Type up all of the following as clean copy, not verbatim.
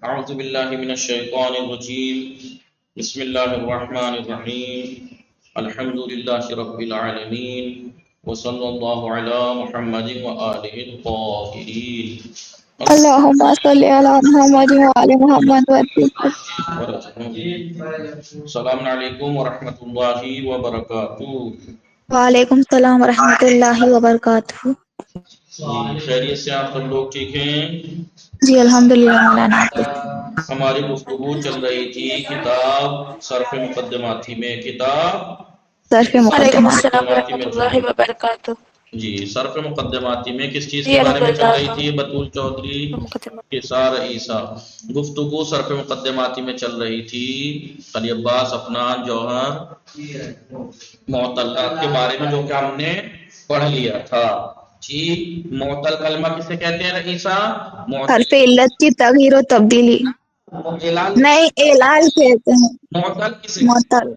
اعوذ باللہ من الشیطان الرجیم بسم اللہ الرحمن الرحیم الحمد للہ رب العالمین وصلی اللہ علی محمد وآلہ الطاہرین اللهم صل على محمد وعلى محمد وسلم. السلام علیکم ورحمۃ اللہ وبرکاتہ۔ وعلیکم السلام ورحمۃ اللہ وبرکاتہ۔ خیریت سے آپ سب لوگ ٹھیک ہیں؟ جی الحمدللہ مولانا آپ کے۔ ہماری گفتگو چل رہی تھی کتاب صرف مقدماتی میں، کتاب صرف وعلیکم مقدمات۔ السلام ورحمۃ اللہ وبرکاتہ۔ جی صرف مقدماتی میں کس چیز جی کے بارے میں چل رہی الحمدللہ تھی؟ بطول چودھری مقدمہ۔ کے سار عیسیٰ گفتگو صرف مقدماتی میں چل رہی تھی۔ علی عباس، افنان، جوہر، معطلات کے بارے میں جو کہ ہم نے پڑھ لیا تھا۔ جی معطل کلمہ کسے کہتے ہیں رئیسہ؟ حرف علت کی تغییر و تبدیلی معطل نہیں اعلال کہتے ہیں۔ معطل کسے معطل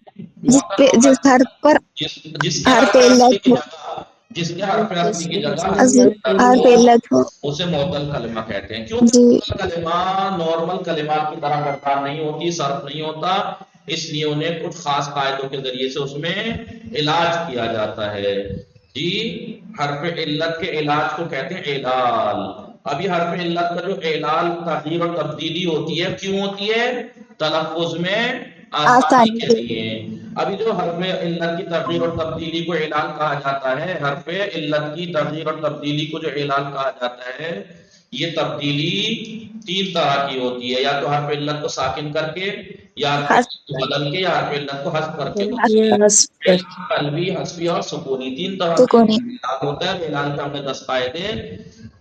معطل جس حرف پر جس کے حرف حرف اصلی علت کی ہو، جگہ جس کے حرف اصلی کی جگہ حرف علت ہو۔ اسے معطل کلمہ کہتے ہیں۔ کیوں جی معطل کلمہ نارمل کلمات کی طرح کرتا نہیں ہوتی، صرف نہیں ہوتا، اس لیے انہیں کچھ خاص قاعدوں کے ذریعے سے اس میں علاج کیا جاتا ہے۔ جی حرف علت کے علاج کو کہتے ہیں اعلال۔ ابھی حرف علت کا جو اعلال تغییر اور تبدیلی ہوتی ہے، کیوں ہوتی ہے؟ تلفظ میں آسانی کے لیے۔ ابھی جو حرف علت کی تغییر اور تبدیلی کو اعلال کہا جاتا ہے، حرف علت کی تغییر اور تبدیلی کو جو اعلال کہا جاتا ہے، یہ تبدیلی تین طرح کی ہوتی ہے، یا تو حرف علت کو ساکن کر کے، یا حرف علت کو بدل کے، یا حرف علت کو حذف کر کے۔ قلبی، حذفی اور سکونی، تین طرح سے سکونی۔ اعلان ہوتا ہے۔ اعلان کا ہم نے 10 قاعدے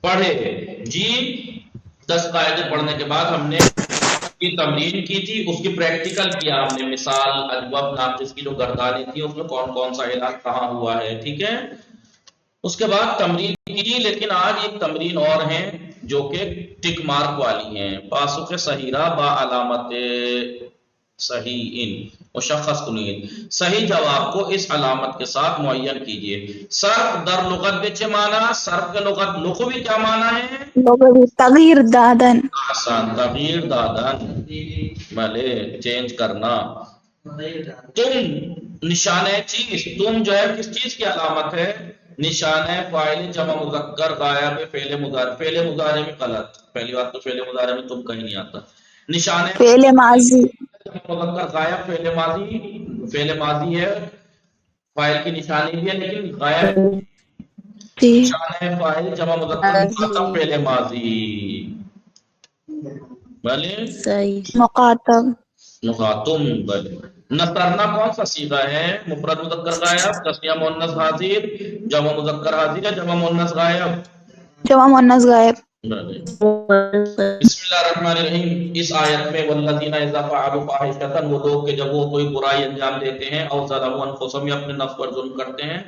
پڑھے۔ جی 10 قاعدے پڑھنے کے بعد ہم نے کی تمرین کی تھی، اس کی پریکٹیکل کیا ہم نے، مثال اجوب ناقص کی جو گردانیں تھی اس میں کون کون سا اعلان کہاں ہوا ہے، ٹھیک ہے۔ اس کے بعد تمرین کی، لیکن آج ایک تمرین اور ہیں جو کہ ٹک مارک والی ہیں۔ پاسخ صحیحہ با علامت صحیح ان مشخص کنید، صحیح جواب کو اس علامت کے ساتھ معین کیجئے۔ صرف در لغت بچ معنی، صرف کے لغت لغوی کیا معنی ہے؟ لغوی تغییر دادن، آسان، تغییر دادن، بھلے چینج کرنا۔ تم نشانہ چیز، تم جو ہے کس چیز کی علامت ہے؟ نشانہ فاعل جمع مذکر غائب فعل مضارع۔ فعل مضارع میں غلط، پہلی بات تو فعل مضارع میں تم کہیں نہیں آتا۔ نشانہ فعل ماضی، مذکر غائب فعل ماضی، فعل ماضی ہے، فاعل کی نشانی بھی ہے لیکن غائب۔ جی نشانہ فاعل جمع مذکر مخاطب فعل ماضی، بھلے مخاطب، مخاطب، بھلے۔ نصرنا کون سا صیغہ ہے؟ مفرد مذکر غائب، تثنیہ مؤنث حاضر، جمع مذکر حاضر یا جمع مؤنث غائب؟ جمع مؤنث غائب۔ بھلے۔ بسم اللہ الرحمن الرحیم۔ اس آیت میں والذین اذا فعلوا فاحشۃ، وہ لوگ کہ جب وہ کوئی برائی انجام دیتے ہیں، او ظلموا انفسهم، یا اپنے نفس پر ظلم کرتے ہیں،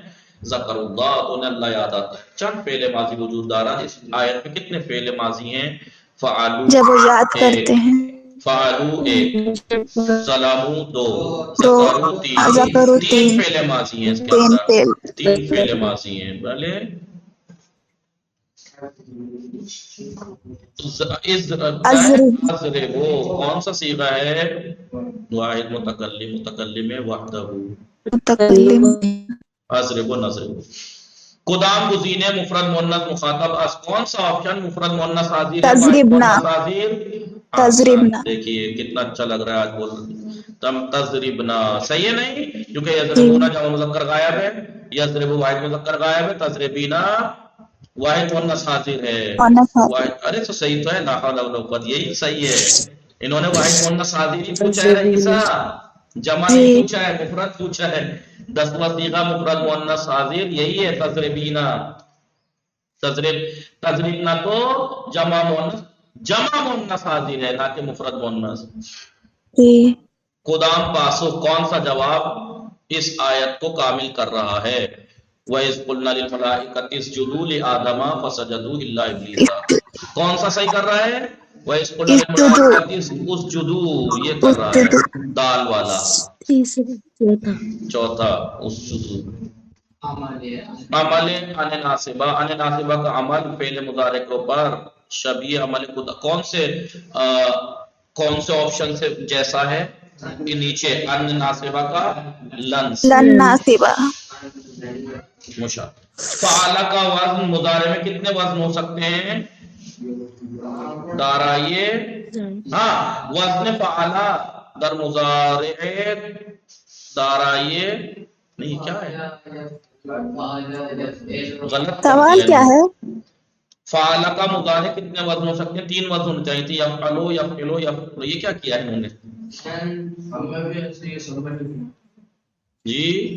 ذکر اللہ، انہیں اللہ یاد آتا ہے۔ چند فعل ماضی وجود دارا۔ اس آیت میں کتنے فعل ماضی ہیں؟ فعلوا جب وہ یاد کرتے ہیں، فعلوا 1، ظلموا 2، دو، ذکروا 3، ذکر تین تین، فعل ماضی ہیں اس کے تین اندر، فعل۔ 3 فعل ماضی ہیں، بھلے۔ اضربو کون سا صیغہ ہے؟ واحد متکلم، متکلم وحدہ، متکلم، اضربو نضربو۔ قدام گزینے مفرد مؤنث مخاطب از، کون سا آپشن مفرد مؤنث حاضر ہے؟ تضربنا، مؤنث حاضر، تضربنا۔ دیکھیے کتنا اچھا لگ رہا ہے آج بول تم تضربنا، صحیح ہے نہیں؟ کیونکہ یضربون جمع مذکر غائب ہے، یضربو واحد مذکر غائب ہے، تضربینا واحد مؤنث حاضر ہے۔ ارے تو صحیح تو ہے، لا حول ولا قوت، یہی صحیح ہے۔ انہوں نے واحد مؤنث حاضر ہی پوچھا ہے رئیسا، جمع نہیں پوچھا ہے، مفرد پوچھا ہے۔ 10واں صیغہ مفرد مؤنث حاضر یہی ہے، تضربینا۔ تضربنا تو جمع مؤنث حاضر ہے، نہ کہ مفرد مؤنث۔ قدام پاسخ کون سا جواب اس آیت کو کامل کر رہا ہے؟ وَإِذْ قُلْنَا لِلْمَلَائِكَةِ اسْجُدُوا لِآدَمَ فَسَجَدُوا إِلَّا إِبْلِيسَ، کون سا صحیح کر رہا ہے؟ وَإِذْ قُلْنَا لِلْمَلَائِكَةِ اسْجُدُوا، یہ کر رہا ہے دال والا، چوتھا اسجدوا۔ عمل ان ناصبہ کا عمل فعل مضارع کے اوپر شبیہ عمل خدا، کون سے کون سے آپشن سے جیسا ہے؟ یہ نیچے ان ناصبہ کا لنس لن ناصبہ. مشا. فعل کا وزن مضارع میں کتنے وزن ہو سکتے ہیں؟ دارائیے ہاں وزن فعل در مضارع دارائیے نہیں کیا ہے غلط کر سوال دیا کیا ہے؟ فعل کا مضارع کتنے وزن ہو سکتے ہیں؟ 3 وزن ہونے چاہیے تھے یفعلو یفعلو یفعلو یہ کیا کیا ہے انہوں نے جی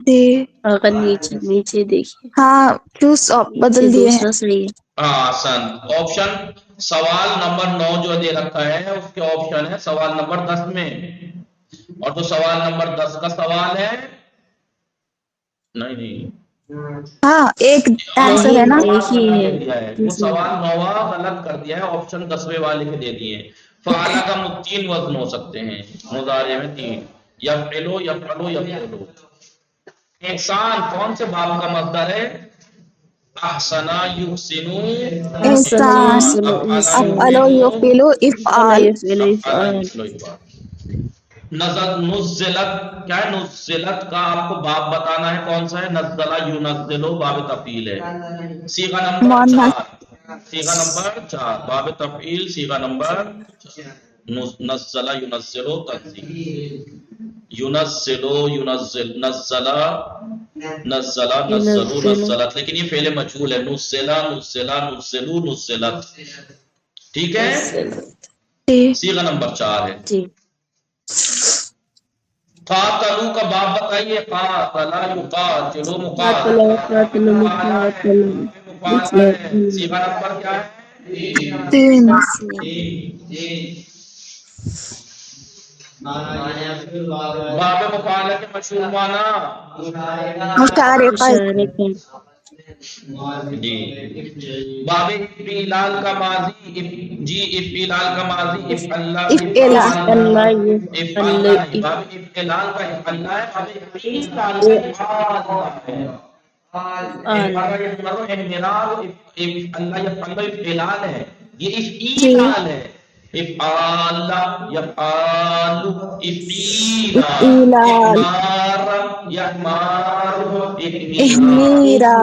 جی اگر نیچے دیکھیے ہاں چوز بدل دیے ہیں. دوسرا صحیح ہے. ہاں آسان آپشن سوال نمبر 9 جو دے رکھا ہے اس کے آپشن ہے سوال نمبر 10 میں اور جو سوال نمبر 10 کا سوال ہے نہیں ہاں ایک آنسر ہے نا. ایک ہی ہے وہ سوال 9واں غلط کر دیا ہے آپشن 10ویں والے کے دے دیے ہیں. فعل کا 3 وزن ہو سکتے ہیں مضارع میں 3 یفعلو یفعلو یفعلو. احسان کون سے باب کا مصدر ہے؟ احسنا یحسنو احسان افعلو یفعلو افعال. نزلت کیا ہے؟ نزلت کا آپ کو باب بتانا ہے کون سا ہے؟ نزلہ ینزلو باب تفعیل ہے. صیغہ نمبر مؤنث 4 صیغہ نمبر 4 باب تفعیل صیغہ نمبر نزلہ ینزلو تنزیل ینزلو ینزل نزلہ نزلہ نزلو نزلت لیکن یہ فعل مجہول ہے نزلہ نزلہ نزلو نزلت ٹھیک ہے. جی صیغہ نمبر 4 ہے. جی قاتلو کا باب بتائیے قاتلا یقاتلو قاتل قاتل مقاتل مقاتل ہے. صیغہ نمبر کیا ہے؟ 3 باب مفعول کے مشہور معنی مشارکہ. مشارکہ جی باب افعال کا ماضی جی افعال کا ماضی افعل افعلا. اللہ افعل نہیں باب افعال کا افعل ہے باب افعال کا افعال ہے یہ جی افعال ہے افعال یفعال افعیلا ایلال احمار یحمار احمیرا.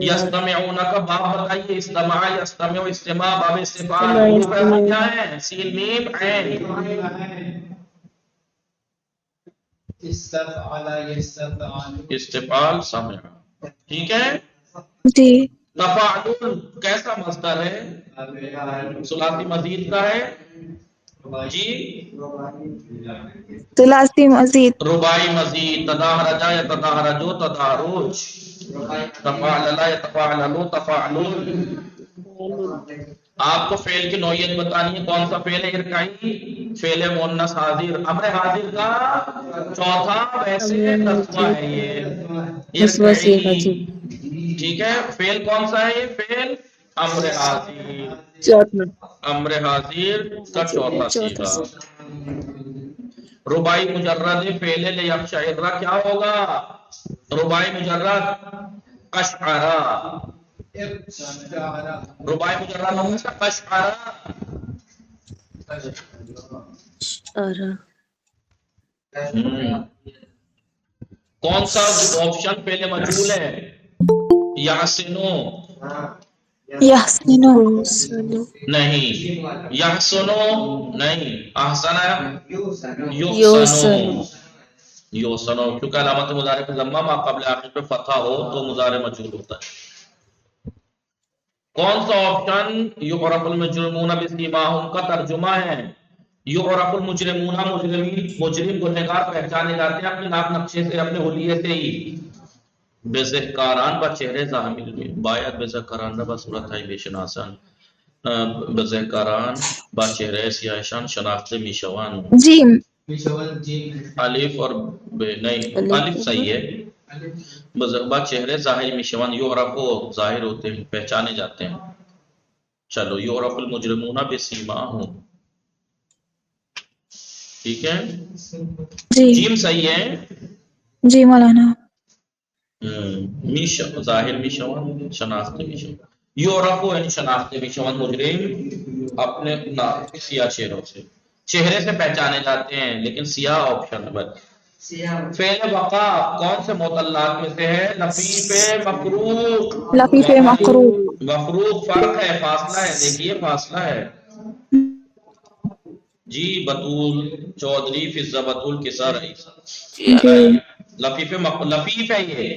یستمعون کا باب بتائیے استماع یستمع استماع باب استفعال حروف ایسا کیا ہے؟ سین میم عین استفعال سمع ٹھیک ہے. جی تفاعل کیسا مصدر ہے؟ ثلاثی مزید کا ہے جی ثلاثی مزید. رباعی مزید تداہرجا یا تداہرجو تدارج تفاعللا یا تفاعللو تفاعلون. آپ کو فعل کی نوعیت بتانی ہے کون سا فعل ہے؟ ارکائی فعل مؤنث حاضر امر حاضر کا چوتھا ویسے 10واں ہے یہ ارکائی ٹھیک ہے. فعل کون سا ہے؟ یہ فعل امر حاضر امر حاضر کا چوتھا صیغہ. رباعی مجرد فعل لیقشعر کیا ہوگا؟ رباعی مجرد قشعرا رباعی مجرد ہوگا قشعرا. کون سا آپشن فعل مجہول ہے؟ یحسنو یحسنو نہیں یحسنو نہیں احسن یحسنو یحسنو کیونکہ علامت مضارع کا ضمہ ما قبل آخر پہ فتحہ ہو تو مضارع مجہول ہوتا ہے. کون سا آپشن یعرف المجرمون بسیماہم کا ترجمہ ہے؟ یعرف المجرمون مجرم گنہگار پہچانے جاتے ہیں اپنے ناک نقشے سے اپنے حلیے سے ہی. بزہکاران با چہرے زاہمل میں باید بزہکاران با صورت ہے بیشناسان بزہکاران با چہرے سیاہشان شناخت میشوان جیم الف اور نہیں الف صحیح ہے با چہرے ظاہر میشوان یعرفو ظاہر ہوتے ہیں پہچانے جاتے ہیں. چلو یعرف المجرمون بسیماہم ٹھیک ہے. جی جیم صحیح ہے جی مولانا. میش ظاہر میشوان شناخت میشوان یورفو یعنی شناختے بھی شمن مجرم اپنے سیاہ چہروں سے، چہرے سے پہچانے جاتے ہیں، لیکن سیاہ آپشن ہے بس۔ فعل وقع کون سے معطلات میں سے ہے؟ لفیف مفروق، لفیف مقروء، مفروق فرق ہے، فاصلہ ہے، دیکھیے فاصلہ ہے جی۔ بطول چودھری فضہ بطول کسا رئیس، جی لفیف لفیف ہے یہ،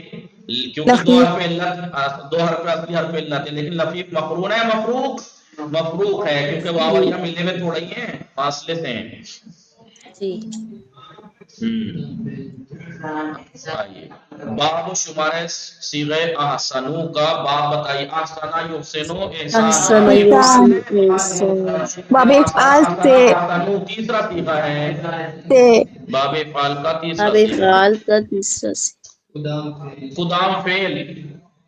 کیونکہ دو لفیف حرف علت، دو حرف اصلی حرف علت ہے، لیکن لفیف مقرون ہے، مفروق مفروق ہے کیونکہ واویہ ملنے میں تھوڑا ہی ہیں، فاصلے سے ہیں۔ جی آئیے باب شمارے صیغہ احسنو کا باب بتائیے۔ احسنہ یحسنو احسن احسانا احسان، احسان باب افعال سے احسنو تیسرا صیغہ ہے، باب افعال کا تیسرا باب صیغہ ہے۔ فعال کا تیسرا قدام فعل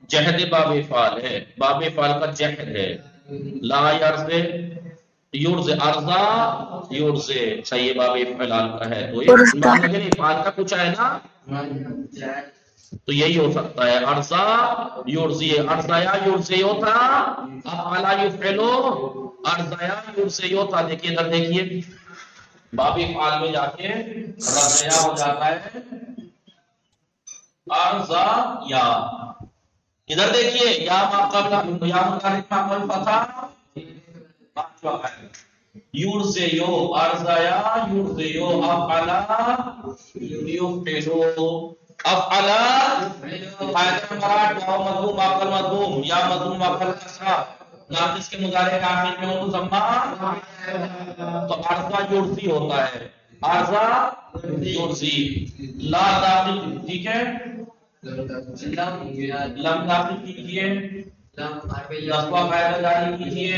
جہد باب افعال ہے، باب افعال کا جہد ہے۔ لا یرز یرز ارزا یرز صحیح باب افعال کا ہے، تو یہ ارزا، لیکن افعال کا کچھ ہے نا، تو یہی ہو سکتا ہے ارزا یرزی، ارزایا یرزیو تھا، افعلا یفعلو ارزایا یرزیو تھا۔ دیکھیے ادھر دیکھیے باب افعال میں جا کے رضیا ہو جاتا ہے ارزا یا، ادھر دیکھیے یا ماقبل یا متعلق ماقبل فتح یورزیو ارزایا یورزیو افعلا یفعلو افعلا فائدہ مراد یا مضموم ماقبل مضموم یا مضموم ماقبل کسرہ ناقص کے مضارع کے آخر میں ہو تو ضمہ، تو ارزا یورزی ہوتا ہے، ارزا یورزی۔ لا داخل ٹھیک ہے، لم داخل کیجئے، نصبہ فائدہ جاری کیجئے،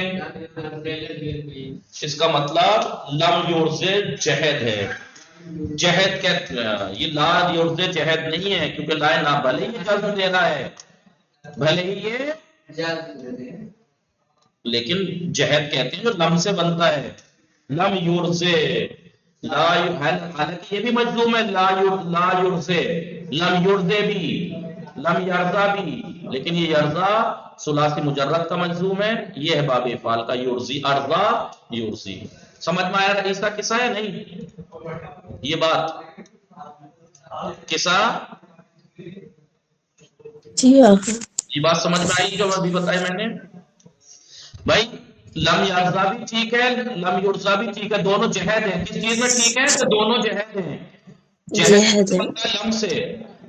اس کا مطلب لم یورزے جہد ہے، جہد کہتے ہیں یہ لا یورزے جہد نہیں ہے، کیونکہ لا نہ بھلے ہی جزم دے رہا ہے، بھلے ہی یہ لیکن جہد کہتے ہیں جو لم سے بنتا ہے، لم یورزے لا حالانکہ یہ بھی مجزوم ہے، لا یرزے، لم یرزے بھی، لم یرزا بھی، لیکن یہ یرزا ثلاثی مجرد کا مجزوم ہے، یہ ہے باب افعال کا یرزی، ارزا یرزی۔ سمجھ میں آیا رئیسہ قصہ ہے نہیں یہ بات؟ قصہ جی ہاں یہ بات سمجھ میں آئی جو ابھی بتائی میں نے بھائی؟ لم یرزا بھی ٹھیک ہے، لم یرزا بھی ٹھیک ہے، دونوں جہد ہیں، کس چیز میں ٹھیک ہے کہ دونوں جہد ہیں، جہد ہے، بنتا ہے لم سے،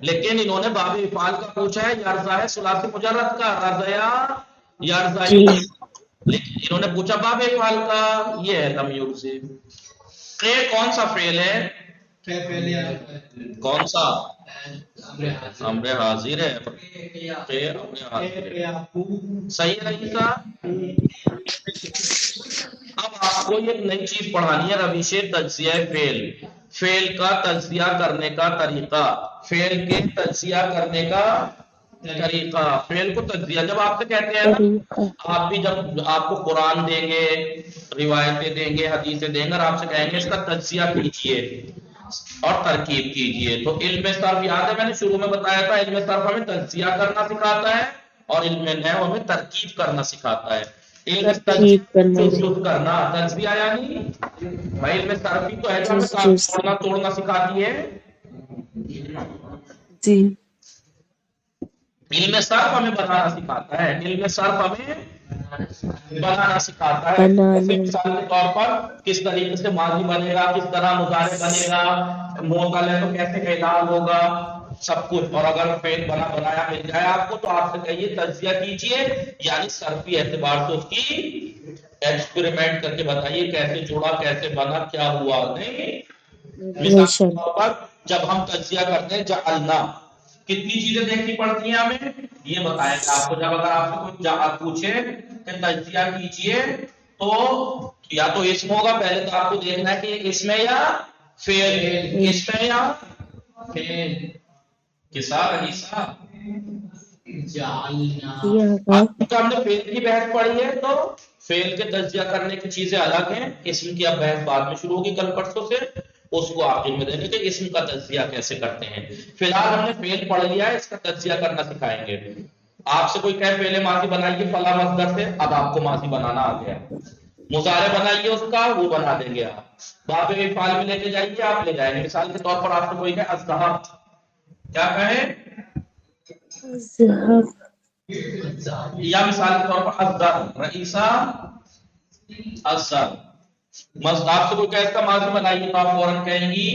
لیکن انہوں نے باب افعال کا پوچھا ہے، یرزا ہے ثلاثی مجرد کا، رضیا یرزایو، جی لیکن انہوں نے پوچھا باب افعال کا، یہ ہے لم یرزی۔ کہ کون سا فعل ہے؟ کون سا؟ امر حاضر ہے، کہ امر حاضر ہے، صحیح ہے رئیسہ۔ اب آپ کو ایک نئی چیز پڑھانی ہے، روش تجزیہ فعل، فعل کا تجزیہ کرنے کا طریقہ، فعل کے تجزیہ کرنے کا طریقہ، فعل کو تجزیہ جب آپ سے کہتے ہیں نا، طریقہ آپ بھی جب آپ کو قرآن دیں گے، روایتیں دیں گے، حدیثیں دیں گے اور آپ سے کہیں گے اس کا تجزیہ کیجئے اور ترکیب کیجئے، تو علم صرف یاد ہے میں نے شروع میں بتایا تھا، علم صرف ہمیں تجزیہ کرنا سکھاتا ہے اور علم نحو ہمیں ترکیب کرنا سکھاتا ہے۔ علم ترکیب کرنا تجزیہ کرنا، تجزیہ یعنی بھائی علم صرفی تو ہے جو ہمیں جز جز توڑنا توڑنا سکھاتی ہے، جی علم صرف ہمیں بنانا سکھاتا ہے، علم صرف ہمیں بنانا سکھاتا ہے، جیسے بنانا مثال کے طور پر کس طریقے سے ماضی بنے گا، کس طرح مضارع بنے گا، معتل ہے تو کیسے اعلان ہوگا، سب کچھ، اور اگر فعل بنا بنایا مل جائے آپ کو تو آپ سے کہیے تجزیہ کیجئے، یعنی صرفی اعتبار سے اس کی ایکسپیریمنٹ کر کے بتائیے کیسے جڑا، کیسے بنا، کیا ہوا، نہیں؟ مثال کے ریلیشن طور پر جب ہم تجزیہ کرتے ہیں جعلنا، کتنی چیزیں دیکھنی پڑتی ہیں ہمیں، یہ بتائیں گے آپ کو، جب اگر آپ سے کوئی پوچھے کہ تجزیہ کیجئے تو یا تو اسم ہوگا، پہلے تو آپ کو دیکھنا ہے کہ یہ اسم ہے یا فعل، اسم ہے یا فعل، کسا رئیسا جعلنا۔ جی ہاں اب ہم نے فعل کی بحث پڑھی ہے تو فعل کے تجزیہ کرنے کی چیزیں الگ ہیں، اسم کی اب بحث بعد میں شروع ہوگی کل پرسوں سے، اس کو آخر میں دینے کہ اسم کا تجزیہ کیسے کرتے ہیں۔ فی الحال ہم نے فعل پڑھ لیا ہے، اس کا تجزیہ کرنا سکھائیں گے۔ آپ سے کوئی کہے پہلے ماضی بنائیے فلاں مصدر سے، اب آپ کو ماضی بنانا آ گیا، مضارع بنائیے اس کا، وہ بنا دیں گے آپ، باب افعال میں لے کے جائیے آپ لے جائیں گے۔ مثال کے طور پر آپ سے کوئی کہے الذهب، کیا کہے؟ الذهب، یا مثال کے طور پر الذهب، رئیسا الذهب، آپ سے کوئی کہے اس کا ماضی بنائیے تو آپ فوراً کہیں گی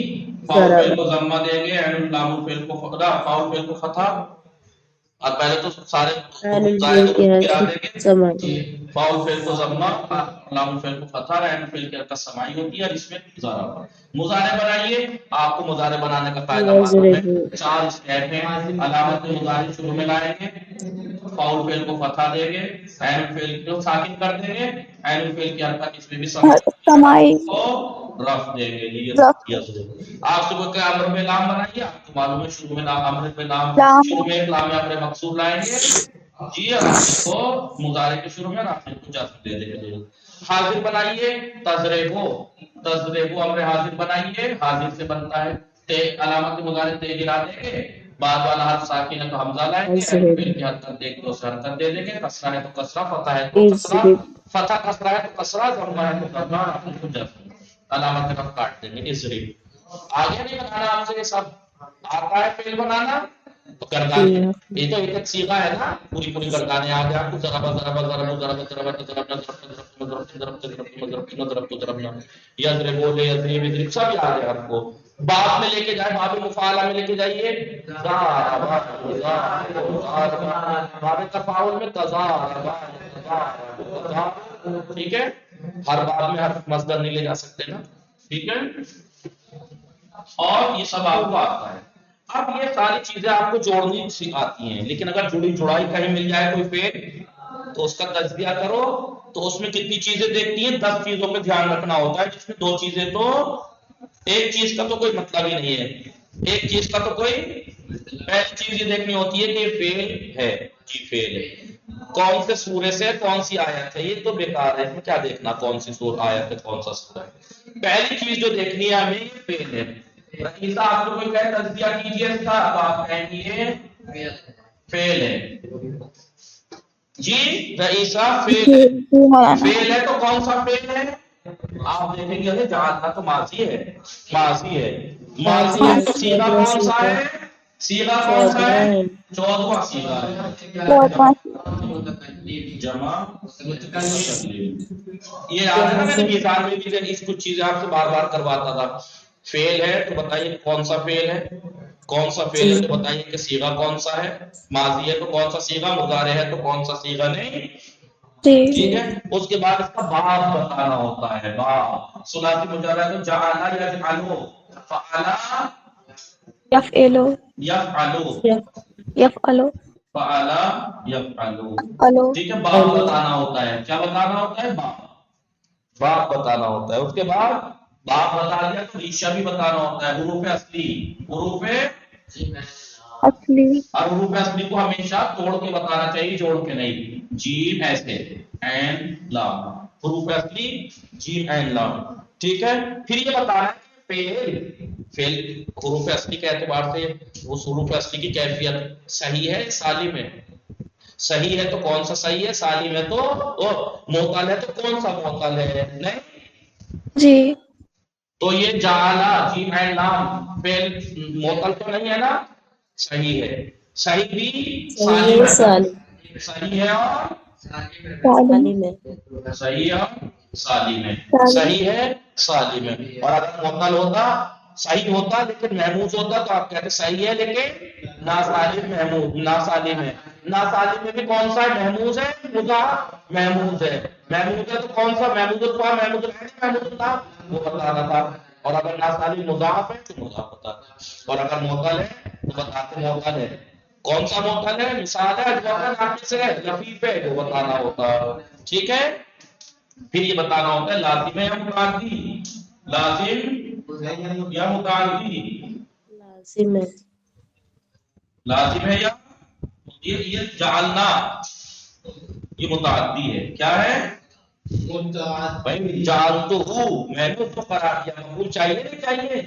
فاؤل فعل ضرب، کو ضمہ دیں گے، عین اللام فعل کو فتح، فاؤل فعل کو فتح، اور پہلے تو سارے عین الفعل زائد کی کو گرا دیں حرکت گے سمائی، جی، فاؤل فعل کو ضمہ، لام فعل کو فتح، عین فعل کی حرکت سمائی ہوتی ہے اور اس میں ضرب۔ مضارع بنائیے، آپ کو مضارع بنانے کا قاعدہ معلوم ہے، یضرب، 4 اسٹیپ ہیں۔ علامت مضارع شروع میں لائیں گے، فاؤل فعل کو فتح دیں گے، عین فعل کو ساکن کر دیں گے، عین فعل کی حرکت اس میں بھی سمائی سمائی کو رف دیں گے، رف آپ سے کوئی امر میں لام بنائیے، آپ کو معلوم ہے شروع میں لام، امر میں لام، لام شروع میں ایک لام امر مقصور لائیں گے جی، اور آخر کو مضارع کے شروع میں اور آخر کو جزم دے دیں گے۔ حاضر بنائیے، تضربو، تضربو امر حاضر بنائیے، حاضر سے بنتا ہے تے، علامت مضارع تے گرا دیں گے، بعد والا حرف ساکن ہے تو حمزہ لائیں گے، عین اضرب، فعل کی حرکت دیکھ کے اسے حرکت دے دیں گے، کسرہ ہے تو کسرہ، فتح ہے تو کسرہ، اضرب، فتح کسرہ ہے تو کسرہ، ضمہ ہے تو ضمہ، اور آخر کو جزم، علامت رف کاٹ دیں گے، اضرب۔ آگے نہیں بنانا آپ سے، یہ سب آتا ہے فعل بنانا تو جی گردانے، آپ یہ تو ایک صیغہ ہے نا، پوری پوری گردانے آ گیا آپ کو، ضربہ ضربہ ضربہ ضربہ ضربہ ضربہ ضربہ یضربو لیضرب یضرب سب یاد ہے آپ کو۔ باب میں لے کے جائے، باب مفاعلہ میں لے کے جائیے، ضاربہ باب تفاعل میں تضاربہ، ٹھیک ہے، ہر باب میں ہر مصدر نہیں لے جا سکتے نا، ٹھیک ہے، اور یہ سب آپ کو آتا ہے۔ اب یہ ساری چیزیں آپ کو جوڑنی سکھاتی ہیں، لیکن اگر جڑی جڑائی کہیں مل جائے کوئی فعل تو اس کا تجزیہ کرو تو اس میں کتنی چیزیں دیکھتی ہیں، 10 چیزوں پہ دھیان رکھنا ہوتا ہے، جس میں 2 چیزیں تو، ایک چیز کا تو کوئی مطلب ہی نہیں ہے، ایک چیز کا تو کوئی، پہلی چیز یہ دیکھنی ہوتی ہے کہ یہ فعل ہے جی، فعل ہے، کون سے سورے سے کون سی آیت ہے، یہ تو بیکار ہے، اس میں کیا دیکھنا کون سی سورہ آیت ہے کون سا سورہ ہے، پہلی چیز جو دیکھنی ہے ہمیں یہ فعل ہے۔ رئیسہ آپ کو کوئی کہے تجزیہ کیجئے اس کا تو آپ کہیں گے یہ فعل ہے جی، رئیسہ فعل ہے، جی مولانا فعل ہے تو کون سا فعل ہے، آپ دیکھیں گے جہاں تو ماضی ہے، ماضی ہے، ماضی ہے ماضی تو ہے، سیغہ کون سا نصیحہ، ہے، سیغہ کون سا ہے، چودھواں، 14واں سیغہ ہے، بہت ماشاء جمع یہ یاد ہے نا، جمع میں نے سے میزان میں بھی اس کچھ چیزیں آپ سے بار بار کرواتا تھا، فعل ہے تو بتائیے کون سا فعل ہے، کون سا فعل جی، ہے تو بتائیے کہ سیغہ کون سا ہے، ماضی ہے تو کون سا سیغہ، مضارع ہے تو کون سا سیغہ، نہیں جی ٹھیک جی، ہے، اس کے بعد اس کا باب بتانا ہوتا ہے، باب ثلاثی مجرد تو جعل یجعلو، فعل یفعلو یفعلو، یفعلو فعل یفعلو، افعلو ٹھیک ہے، باب الو، بتانا ہوتا ہے، کیا بتانا ہوتا ہے، باب، باب بتانا ہوتا ہے، اس کے بعد باب بتا دیا تو ریشہ بھی بتانا ہوتا ہے، حروف اصلی، حروف، اصلی اور حروف اصلی کو ہمیشہ توڑ کے بتانا چاہیے، جوڑ کے نہیں، جیم ایسے، این لام، حروف اصلی جیم این لام، ٹھیک ہے، پھر یہ بتانا ہے فعل، فعل حروف اصلی کے اعتبار سے اس حروف اصلی کی کیفیت صحیح ہے سالم ہے، صحیح ہے تو کون سا صحیح ہے، سالم ہے تو معتل ہے تو کون سا معتل ہے، نہیں جی تو یہ جعلا جیم این لام فعل معتل تو نہیں ہے نا، صحیح ہے، صحیح بھی صحیح سالم ہے، ہے نا، سالم، صحیح ہے اور سالم سالم ہے، صحیح ہے اور سالم ہے، سالم صحیح ہے سالم ہے، اور اگر معطل ہوتا صحیح ہوتا لیکن محمود ہوتا تو آپ کہتے صحیح ہے لیکن ناسالم محمود، ناسالم ہے، ناسالم میں بھی کون سا ہے، محمود ہے، مضاف محمود ہے، محمود ہے تو کون سا، محمود الفا، محمود العین، محمود اللہ، وہ بتانا تھا، اور اگر ناسالم مضاف ہے تو مضاف بتانا، اور اگر معطل ہے تو بتاتے معطل ہے، کون سا معطل ہے، مثال ہے اجوانا ناقص ہے، لفیف ہے، وہ بتانا ہوتا، ٹھیک ہے، پھر یہ بتانا ہوتا ہے لازم ہے یا متعدی، لازم یا متعدی، لازم ہے، لازم ہے یا یہ جعلنا یہ متعدی ہے، کیا ہے بھائی، جعلتہ میں نے اس کو قرار دیا، مقبول چاہیے نہیں چاہیے،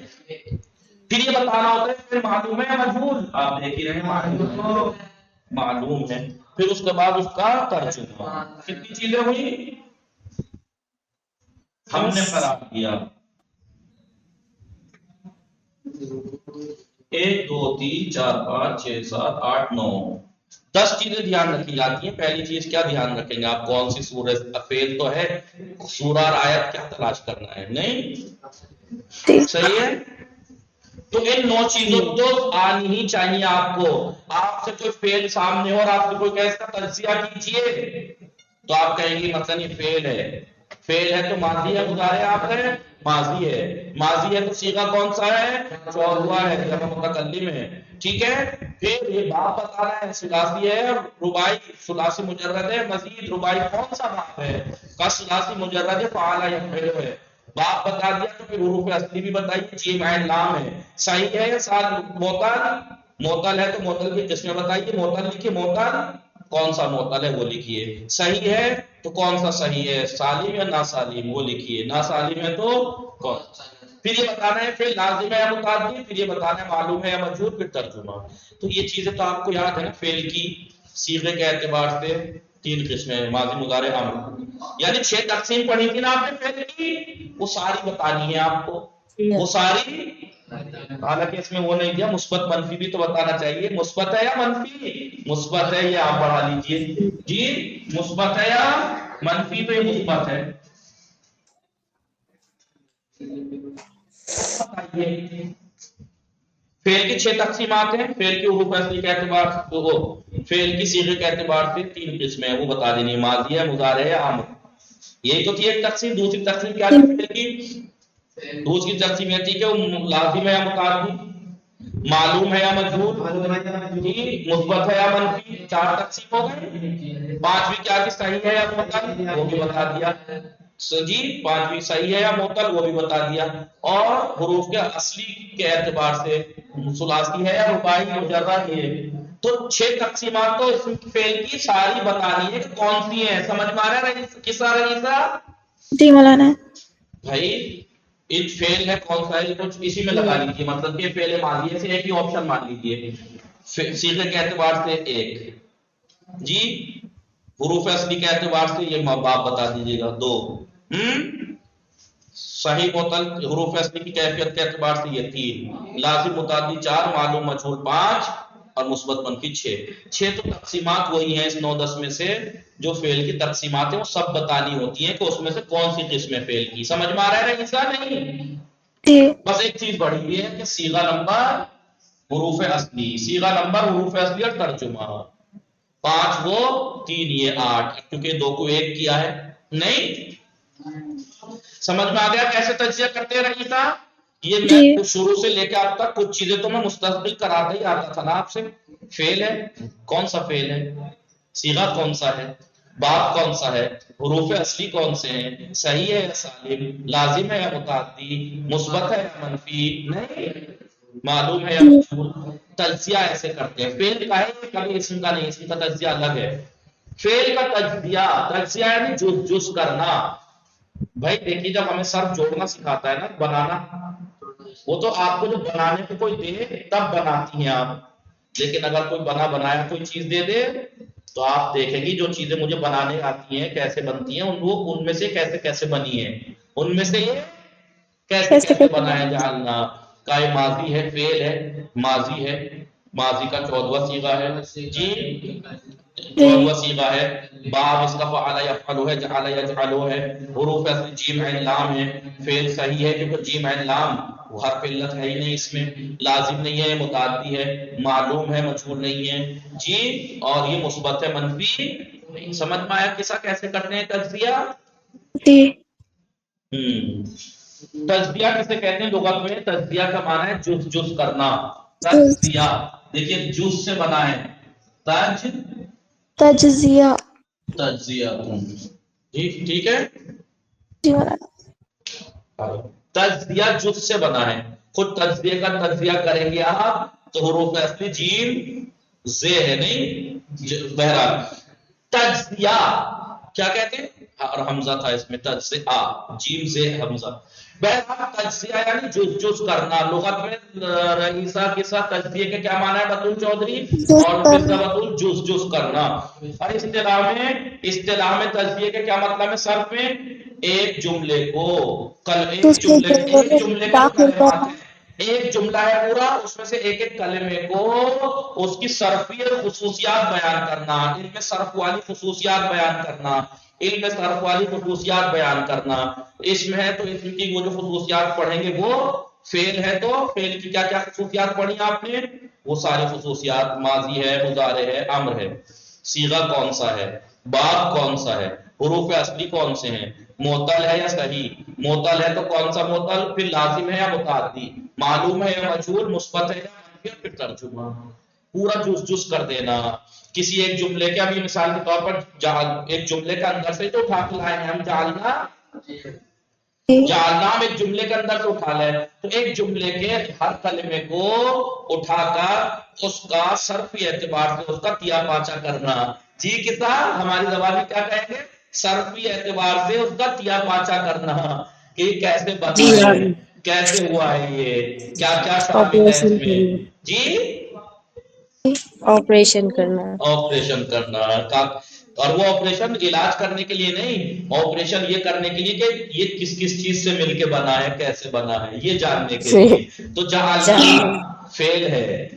پھر یہ بتانا ہوتا ہے پھر معلوم ہے یا مجہول، آپ دیکھ ہی رہے ہیں معلوم ہے، پھر اس کے بعد اس کا ترجمہ. کتنی چیزیں ہوئی ہم نے قرار دیا؟ 1 2 3 4 5 6 7 8 9 10 چیزیں دھیان رکھی جاتی ہیں. پہلی چیز کیا دھیان رکھیں گے آپ؟ کون سی سورہ؟ فعل تو ہے، سورہ اور آیت کیا تلاش کرنا ہے؟ نہیں جی صحیح ہے. تو ان 9 چیزوں کو تو آنی ہی چاہیے آپ کو. آپ سے کوئی فعل سامنے ہو اور آپ سے کوئی کہے اس کا تجزیہ کیجئے تو آپ کہیں گے مثلا یہ فعل ہے. فعل ہے تو ماضی ہے، مضارع آپ ہے ماضی ہے. ماضی ہے تو صیغہ کون سا ہے؟ چودواں ہے، جمع متکلم ہے. ٹھیک ہے. پھر یہ باب بتانا ہے، ثلاثی ہے، رباعی ثلاثی مجرد ہے، مزید رباعی کون سا باب ہے؟ کا ثلاثی مجرد ہے، فعل یفعل ہے. باب بتا دیا تو پھر حروف اصلی بھی بتائیے. جیم عین لام ہے، صحیح ہے یا ساتھ معتل؟ معتل ہے تو معتل کی قسمیں بتائیے. معتل لکھیے، معتل کون سا معتل ہے وہ لکھیے. صحیح ہے تو کون سا صحیح ہے؟ سالم یا ناسالم وہ لکھیے. ناسالم ہے تو کون سا؟ پھر یہ بتانا ہے پھر لازم ہے یا متعدی، پھر یہ بتانا ہے معلوم ہے یا مجہول، پھر ترجمہ. تو یہ چیزیں تو آپ کو یاد ہے نا. فعل کی صیغے کے اعتبار سے 3 قسمیں، ماضی مضارع امر. یعنی 6 تقسیم پڑھی تھی نا آپ نے فعل کی، وہ ساری بتانی ہے آپ کو. وہ ساری، حالانکہ اس میں وہ نہیں دیا مثبت منفی بھی تو بتانا چاہیے. مثبت ہے یا منفی؟ مثبت ہے، یہ آپ پڑھا لیجیے جی. مثبت ہے یا منفی؟ تو یہ مثبت ہے. بتائیے. فعل کی 6 تقسیمات ہیں. فعل کی حروف اصلی کے اعتبار سے، وہ فعل کی صیغے کے اعتبار سے 3 قسمیں ہیں، وہ بتا دینی ہے. ماضی ہے، مضارع ہے، امر. یہی تو تھی ایک تقسیم. دوسری تقسیم کیا تھی فعل کی؟ دوسری تقسیم یہ تھی کہ وہ لازم ہے یا متعدی، معلوم ہے یا مجہول، مثبت ہے یا منفی. 4 تقسیم ہو گئی. 5ویں کیا تھی؟ صحیح ہے یا معتل، وہ بھی بتا دیا. جی 5ویں صحیح ہے یا معتل، وہ بھی بتا دیا. اور حروف کے اصلی کے اعتبار سے ثلاثی ہے یا رباعی مجرد ہے. تو 6 تقسیمات تو اس فعل کی ساری بتانی ہے کہ کون سی ہیں. سمجھ میں آ رہا ہے کس آ رہی ہے جی مولانا. بھائی؟ ایک فعل ہے کون سا ہے تو اسی میں لگا لیجیے. مطلب کہ فعل ماضی سے ایک ہی آپشن مان لیجیے صیغے کے اعتبار سے ایک جی. حروف اصلی کے اعتبار سے یہ باب بتا دیجیے گا 2. صحیح معتل حروف اصلی کی کیفیت کے اعتبار سے یہ 3. لازم متعدی 4، معلوم مجہول 5 اور مثبت منفی 6. 6 تو تقسیمات وہی ہیں اس 9-10 میں سے جو فعل کی تقسیمات ہیں وہ سب بتانی ہوتی ہیں کہ اس میں سے کون سی قسم ہے فعل کی. سمجھ میں آ رہا ہے ایسا نہیں؟ جی بس ایک چیز بڑھی ہوئی ہے کہ صیغہ نمبر حروف اصلی، صیغہ نمبر حروف اصلی اور ترجمہ. 5 وہ 3 یہ 8، کیونکہ 2 کو 1 کیا ہے. نہیں سمجھ میں آ گیا کیسے تجزیہ کرتے رہی تھا؟ یہ جی میں شروع سے لے کے اب تک کچھ چیزیں تو میں مستقبل کراتا ہی آتا تھا نا آپ سے. فعل ہے کون سا فعل ہے، صیغہ کون سا ہے، باب کون سا ہے، حروف اصلی کون سے ہیں، صحیح ہے یا سالم، لازم ہے یا متعدی، مثبت ہے یا منفی، نہیں معلوم ہے یا جی مجہول. تجزیہ ایسے کرتے ہیں. فعل کا ہے کبھی اسم کا نہیں، اسم کا تجزیہ الگ ہے. فعل کا تجزیہ یعنی جز کرنا. بھائی دیکھیے جب ہمیں صرف جوڑنا سکھاتا ہے نا، بنانا، وہ تو آپ کو جو بنانے کو کوئی دے تب بناتی ہیں آپ. لیکن اگر کوئی بنایا کوئی چیز دے دے تو آپ دیکھیں گی جو چیزیں مجھے بنانے آتی ہیں کیسے بنتی ہیں، ان میں سے کیسے کیسے بنی ہیں، ان میں سے یہ کیسے کیسے کیسے کیسے بنا ہے. بنا. جاننا کا یہ ماضی ہے، فعل ہے، ماضی ہے، ماضی کا 14واں صیغہ ہے جی، جی 14واں صیغہ ہے. باب اس کا فعل یفعل ہے، جعل یجعل ہے. حروف اصلی جیم عین لام ہے. فعل صحیح ہے کیونکہ جیم عین لام وہ حرف علت ہے ہی نہیں اس میں. لازم نہیں ہے، متعدی ہے. معلوم ہے، مجہول نہیں ہے جی. اور یہ مثبت ہے، منفی. سمجھ میں آیا قصہ کیسے کرتے ہیں تجزیہ؟ جی تجزیہ کسے کہتے ہیں لغت میں؟ تجزیہ کا معنی ہے جز جز کرنا. جز تجزیہ دیکھیے جز سے بنا ہے تج تجزیہ. تجزیہ ٹھیک ہے. جی مولانا. تجزیہ جز سے بنا ہے. خود تجزیے کا تجزیہ کریں گے آپ تو حروف اصلی جیم زے ہے نہیں. بہرحال تجزیہ کیا کہتے ہیں؟ اور حمزہ تھا اس میں تجزیہ، جیم سے حمزہ. بہرحال تجزیہ یعنی جز کرنا. لغت میں رئیسہ کے ساتھ تجزیے کے کیا معنی ہے بطول چودھری؟ اور کس کا بطول جز کرنا. اور اصطلاح میں تجزیے کے کیا مطلب ہے؟ صرف میں ایک جملے کو ایک جملے کا جو کلمات ہے، ایک جملہ ہے پورا، اس میں سے ایک ایک کلمے کو اس کی صرفی خصوصیات بیان کرنا، علم میں صرف والی خصوصیات بیان کرنا، علم میں صرف والی خصوصیات بیان کرنا. اسم ہے تو اسم کی وہ جو خصوصیات پڑھیں گے وہ، فعل ہے تو فعل کی کیا کیا خصوصیات پڑھی آپ نے، وہ ساری خصوصیات، ماضی ہے، مضارع ہے، امر ہے، صیغہ کون سا ہے، باب کون سا ہے، حروف اصلی کون سے ہیں، معتل ہے یا صحیح، معتل ہے تو کون سا معتل، پھر لازم ہے یا متعدی، معلوم ہے یا مجہول، مثبت ہے یا منفی، پھر ترجمہ. پورا جز کر دینا. کسی ایک جملے کے، ابھی مثال کے طور پر ایک جملے کے اندر سے تو اٹھا کے لائے ہیں ہم، جعلنا ہم ایک جملے کے اندر سے اٹھا لیں، تو ایک جملے کے ہر کلمے کو اٹھا کر اس کا صرفی اعتبار سے اس کا تیا پاچا کرنا. جی کتاب ہماری زبان میں کیا کہیں گے؟ صرفی اعتبار سے اس کا تیا پاچا کرنا کہ کیسے جی بنا ہاں، ہے، کیسے ہوا ہے، یہ کیا کیا شامل ہے آپریشن اس میں. کرنا، جی آپریشن کرنا. آپریشن کرنا اور وہ آپریشن علاج کرنے کے لیے نہیں، آپریشن یہ کرنے کے لیے کہ یہ کس کس چیز سے مل کے بنا ہے، کیسے بنا ہے، یہ جاننے کے لیے. تو جاننا. جعلنا فعل ہے،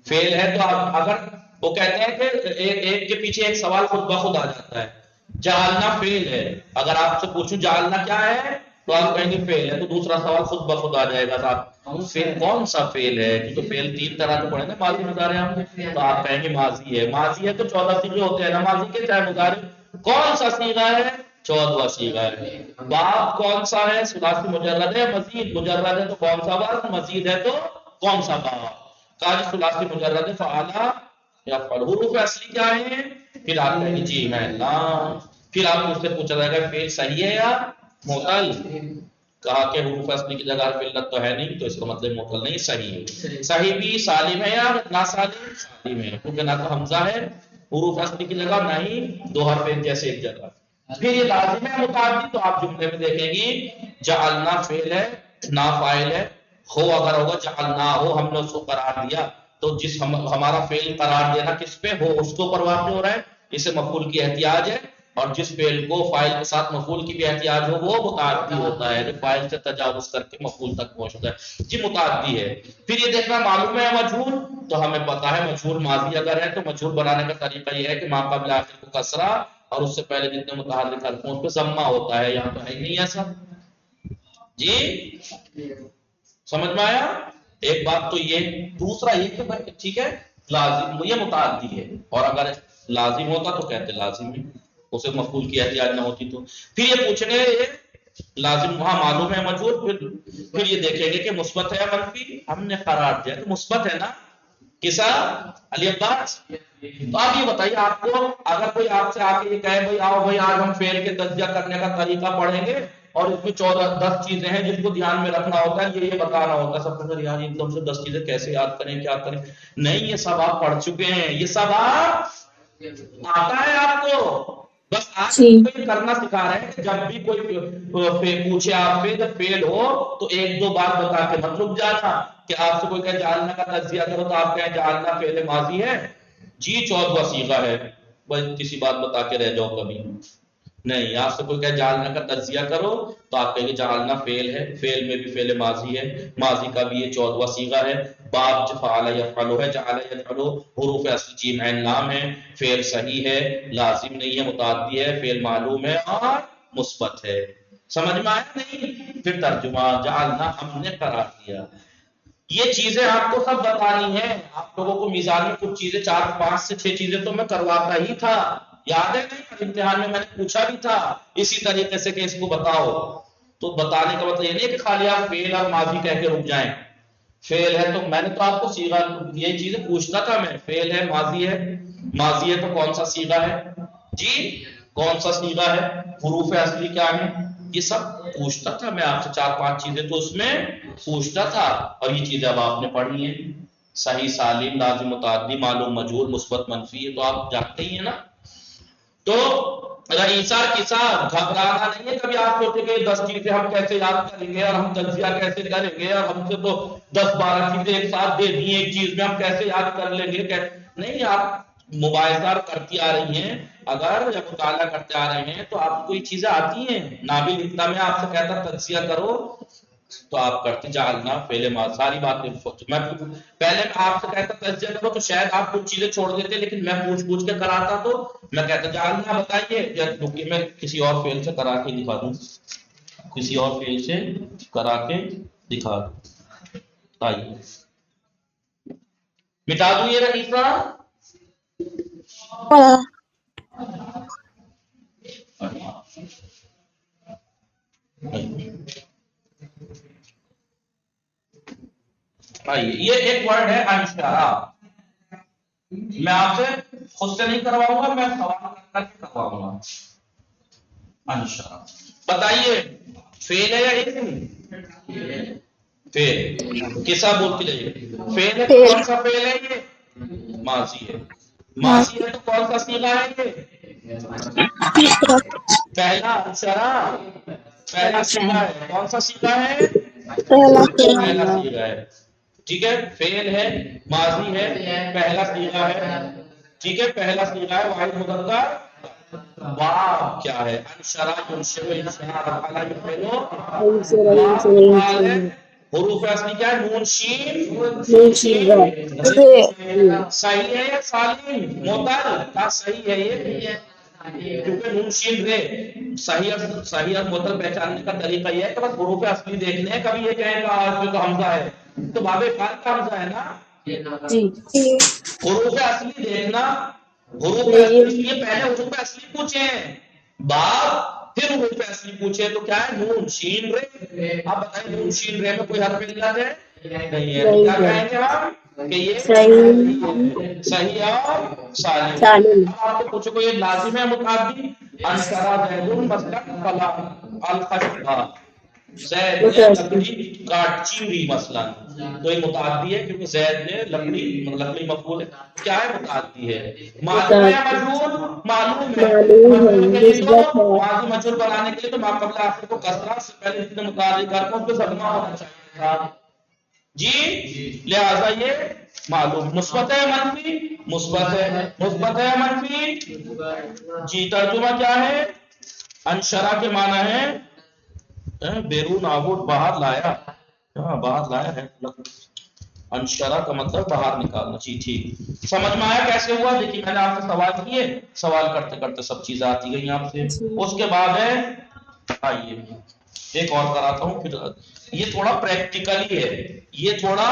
فعل ہے تو آپ اگر وہ کہتے ہیں کہ ایک کے پیچھے ایک سوال خود بخود آ جاتا ہے. جعلنا فعل ہے، اگر آپ سے پوچھوں جعلنا کیا ہے تو آپ کہیں گے فعل ہے، تو دوسرا سوال خود بخود آ جائے گا صاحب فعل کون سا فعل ہے، کیونکہ فعل تین طرح کے پڑھے نا، ماضی مضارع ہم، تو آپ کہیں گے ماضی ہے. ماضی ہے تو 14 صیغے ہوتے ہیں نا ماضی کے، چاہے مضارع. کون سا صیغہ ہے؟ 14واں صیغہ ہے. باب کون سا ہے؟ ثلاثی مجرد ہے. مزید مجرد ہے تو کون سا باب؟ مزید ہے تو کون سا باب؟ کاج ثلاثی مجرد ہے، فعلا یا حروف اصلی کیا ہے؟ پھر آپ کہیں گے جی میں اللہ. پھر آپ مجھ سے پوچھا جائے گا فعل صحیح ہے یا معتل؟ کہا کہ حروف اصلی کی جگہ حرف علت تو ہے نہیں، تو اس کا مطلب معتل نہیں، صحیح ہے. صحیح بھی سالم ہے یا ناسالم؟ سالم ہے، کیونکہ نہ تو حمزہ ہے حروف اصلی کی جگہ، نہ ہی دو حرف جیسے ایک جگہ. پھر یہ لازم ہے متعدی، تو آپ جملے میں دیکھیں گی جعلنا فعل ہے، نا فاعل ہے، ہو اگر ہوگا جعلنا ہو، ہم نے اس کو قرار دیا، تو جس ہمارا فعل قرار دینا کس پہ ہو، اس کو پر واقع ہو رہا ہے، اسے مفعول کی احتیاج ہے. اور جس فعل کو فاعل کے ساتھ مفعول کی بھی احتیاج ہو وہ متعدی ہوتا ہے، جو فاعل سے تجاوز کر کے مفعول تک پہنچتا ہے. جی متعدی ہے. پھر یہ دیکھنا معلوم ہے مجہول، تو ہمیں پتا ہے مجہول ماضی اگر ہے تو مجہول بنانے کا طریقہ یہ ہے کہ ما قبل آخر کو کسرہ اور اس سے پہلے جتنے متحرک حرف ہیں اس پہ ضمہ ہوتا ہے. یہاں تو ہے نہیں ایسا. جی سمجھ میں آیا؟ ایک بات تو یہ. دوسرا یہ کہ ٹھیک ہے لازم یہ متعدی ہے، اور اگر لازم ہوتا تو کہتے لازم ہے، اسے مفعول کی احتیاج نہ ہوتی تو. پھر یہ پوچھیں گے لازم وہاں معلوم ہے مجہول، پھر یہ دیکھیں گے کہ مثبت ہے یا منفی. ہم نے قرار دیا کہ مثبت ہے نا، کسا علی عباس. تو آپ یہ بتائیے، آپ کو اگر کوئی آپ سے آ کے یہ کہے بھائی آؤ بھائی آج ہم فعل کے تجزیہ کرنے کا طریقہ پڑھیں گے اور اس میں 10 چیزیں ہیں جن کو دھیان میں رکھنا ہوتا ہے، یہ بتانا ہوتا ہے، سب سے یار ایک دم سے 10 چیزیں کیسے یاد کریں، کیا کریں. نہیں، یہ سب آپ پڑھ چکے ہیں، یہ سب آپ آتا ہے آپ کو. بس آج جی کرنا سکھا رہے ہیں کہ جب بھی کوئی پوچھے آپ سے جب فیل ہو تو ایک دو بات بتا کے مت رک جانا. کہ آپ سے کوئی کہے جعلنا کا تجزیہ کرو تو آپ کہیں جعلنا فعل ماضی ہے جی 14واں صیغہ ہے، بس کسی بات بتا کے رہ جاؤ کبھی نہیں. آپ سے کوئی کہے جعلنا کا تجزیہ کرو تو آپ کہیں گے جعلنا فعل ہے، فعل میں بھی فعل ماضی ہے، ماضی کا بھی یہ 14واں صیغہ ہے. باب فعل یفعل ہے، جعل یجعل حروف اصل جیم عین لام ہے، فعل صحیح ہے، لازم نہیں ہے، متعدی ہے، فعل معلوم ہے اور مثبت ہے. سمجھ میں آیا نہیں؟ پھر ترجمہ جعلنا ہم نے قرار دیا. یہ چیزیں آپ کو سب بتانی ہیں. آپ لوگوں کو میزان میں کچھ چیزیں 4 5 سے 6 چیزیں تو میں کرواتا ہی تھا، یاد ہے نہیں؟ امتحان میں نے پوچھا بھی تھا اسی طریقے سے کہ اس کو بتاؤ. تو بتانے کا مطلب یہ نہیں کہ خالی آپ فعل اور ماضی کہہ کے رک جائیں. فعل ہے تو میں نے تو آپ کو صیغہ یہ چیزیں پوچھتا تھا میں، فعل ہے ماضی ہے، ماضی ہے تو کون سا صیغہ ہے جی، کون سا صیغہ ہے، حروف اصلی کیا ہے، یہ سب پوچھتا تھا میں آپ سے. 4 5 چیزیں تو اس میں پوچھتا تھا اور یہ چیزیں اب آپ نے پڑھی ہیں. صحیح سالم لازم متعدی معلوم مجہول مثبت منفی، یہ تو آپ جانتے ہی ہیں نا. تو رئیسہ کسا گھبرانا نہیں ہے کبھی آپ سوچیں کہ 10 چیزیں ہم کیسے یاد کریں گے اور ہم تجزیہ کیسے کریں گے اور ہم سے تو 10-12 چیزیں ایک ساتھ دے دی ایک چیز میں ہم کیسے یاد کر لیں گے نہیں، آپ مباحثہ کرتی آ رہی ہیں اگر یا مطالعہ کرتے آ رہے ہیں تو آپ کو یہ چیزیں آتی ہیں. نابل اتنا میں آپ سے کہتا تجزیہ کرو تو آپ کرتے جعلنا فعل ماضی ساری باتیں. میں پہلے آپ سے کہتا تجزیہ کرو تو شاید آپ کچھ چیزیں چھوڑ دیتے لیکن میں پوچھ کے کراتا تو میں کہتا جعلنا بتائیے یا کیونکہ میں کسی اور فعل سے کرا کے دکھا دوں کسی اور فعل سے کرا کے دکھا دوں. آئیے مٹا دوں یہ رئیسہ. یہ ایک ورڈ ہے انشارہ. میں آپ سے خود سے نہیں کرواؤں گا میں سوال کر کے کرواؤں گا. انشارہ بتائیے فعل ہے یا اسم؟ فعل. کسا بول کے جائیے فعل ہے. کون سا فعل ہے یہ؟ ماضی ہے. ماضی ہے تو کون سا صیغہ ہے یہ؟ پہلا انشارہ پہلا صیغہ ہے. کون سا صیغہ ہے؟ پہلا صیغہ ہے. ٹھیک ہے فعل ہے ماضی ہے پہلا صیغہ ہے. ٹھیک ہے پہلا صیغہ ہے واحد مذکر. واو کیا ہے؟ انشرہ ینشر انشراء فعل یفعل. واو ہے حروف اصلی کیا ہے؟ نون شین صحیح ہے یا سالم معتل؟ کیا صحیح ہے یہ؟ کیونکہ نون شین رے صحیح اور معتل پہچاننے کا طریقہ یہ ہے کہ بس حروف اصلی دیکھنے ہیں. کبھی یہ کہیں گا آج تو حمزہ ہے تو باب فعل کا حمزہ ہے نا. حروف اصلی دیکھنا. حروف اصلی اس لیے پہلے حروف اصلی پوچھے ہیں باب پھر حروف اصلی پوچھے تو کیا ہے؟ نون شین رے. اب بتائیں نون شین رے میں کوئی حرف علت ہے؟ نہیں ہے. کیا کہیں گے ہم کہ یہ صحیح اور سالم. اب آپ کو پوچھو کوئی لازم ہے متعدی؟ انشرہ زید مثلا فلا الخشبہ. زید نے لکڑی کاٹ چیری مثلا تو یہ متعدی ہے کیونکہ زید نے لکڑی مفعول ہے. کیا ہے؟ متعدی ہے. معلوم ہے یا مجہول؟ معلوم ہے. مجہول کے لیے تو ماضی مجہول بنانے کے لیے تو ما قبل آخر کو کسرہ سے پہلے جتنے متعدی کر کو اس کو ضمہ ہونا چاہیے تھا جی. لہذا یہ معلوم. مثبت ہے منفی؟ مثبت ہے. مثبت ہے منفی جی. ترجمہ کیا ہے؟ انشرہ کے معنی ہے بیرون آوٹ باہر لایا. باہر لایا ہے. انشرہ کا مطلب باہر نکالنا. جی ٹھیک سمجھ میں آیا کیسے ہوا؟ دیکھیے میں نے آپ سے سوال کیے سوال کرتے کرتے سب چیزیں آتی گئی آپ سے. اس کے بعد ہے آئیے ایک اور کراتا ہوں پھر. یہ تھوڑا پریکٹیکلی ہے. یہ تھوڑا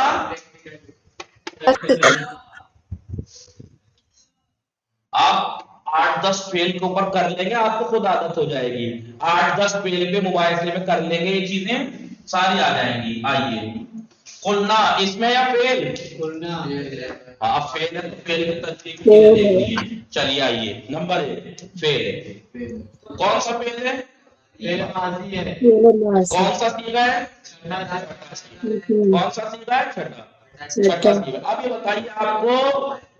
آپ 8-10 فیل کے اوپر کر لیں گے آپ کو خود عادت ہو جائے گی. 8-10 فیل پہ مباحثے میں کر لیں گے یہ چیزیں ساری آ جائیں گی. آئیے قلنا اس میں یا فیل؟ ہاں فیل ہے تو فیل کی ترتیب چیزیں دیکھنی ہے. چلیے آئیے نمبر 1 فیل. کون سا فیل ہے؟ کون سا صیغہ ہے؟ کون سا صیغہ ہے؟ چھٹا صیغہ. اب یہ بتائیے آپ کو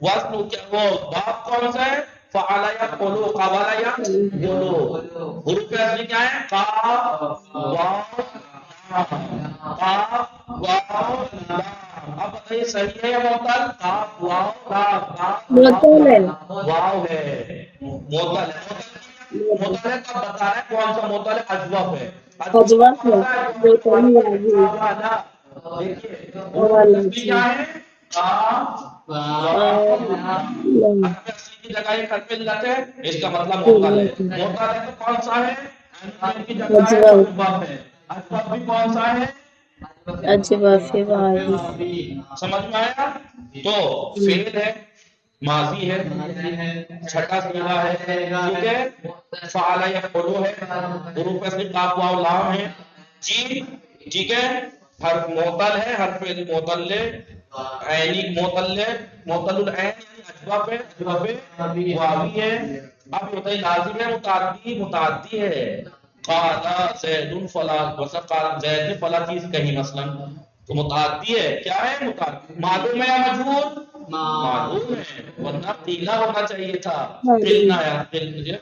وزن کیا وہ باب کون سا ہے؟ فعل یا قولو قبل یا قولو. حروف اصلی کیا ہے؟ قاف واو قاف واو لام. اب بتائیے صحیح ہے یا معتل؟ قاف واو لام واو ہے معتل ہے. معتل ہے تب بتا رہے ہیں کون سا معتل ہے؟ اجوف ہے. اجوف کون سا ہے؟ دیکھیے حروف اصلی کیا ہے؟ قاف واو لام. حرف اصلی کی جگہ ایک حرف علت ہے اس کا مطلب معتل ہے. معتل ہے تو کون سا ہے؟ ان کی جگہ ہے اجوف ہے. اجوف بھی کون سا ہے؟ سمجھ میں آیا؟ تو فعل ہے ماضی ہے چھٹا صیغہ ہے. ٹھیک ہے فعل یفعل ہے حروف اصلی قاف واو لام ہے جی. ٹھیک ہے حرف معتل ہے حرف معتل عینی معتل العین یعنی اجوف ہے اجوف واوی ہے. اب بتائیے لازم ہے متعدی؟ متعدی ہے. قال زید فلا وسقال زید نے فلا چیز کہی مثلا تو متعدی ہے. کیا ہے؟ متعدی. معلوم ہے یا مجہول؟ معلوم ہے ورنہ قیلا ہونا چاہیے تھا. قلنا یا قل مجھے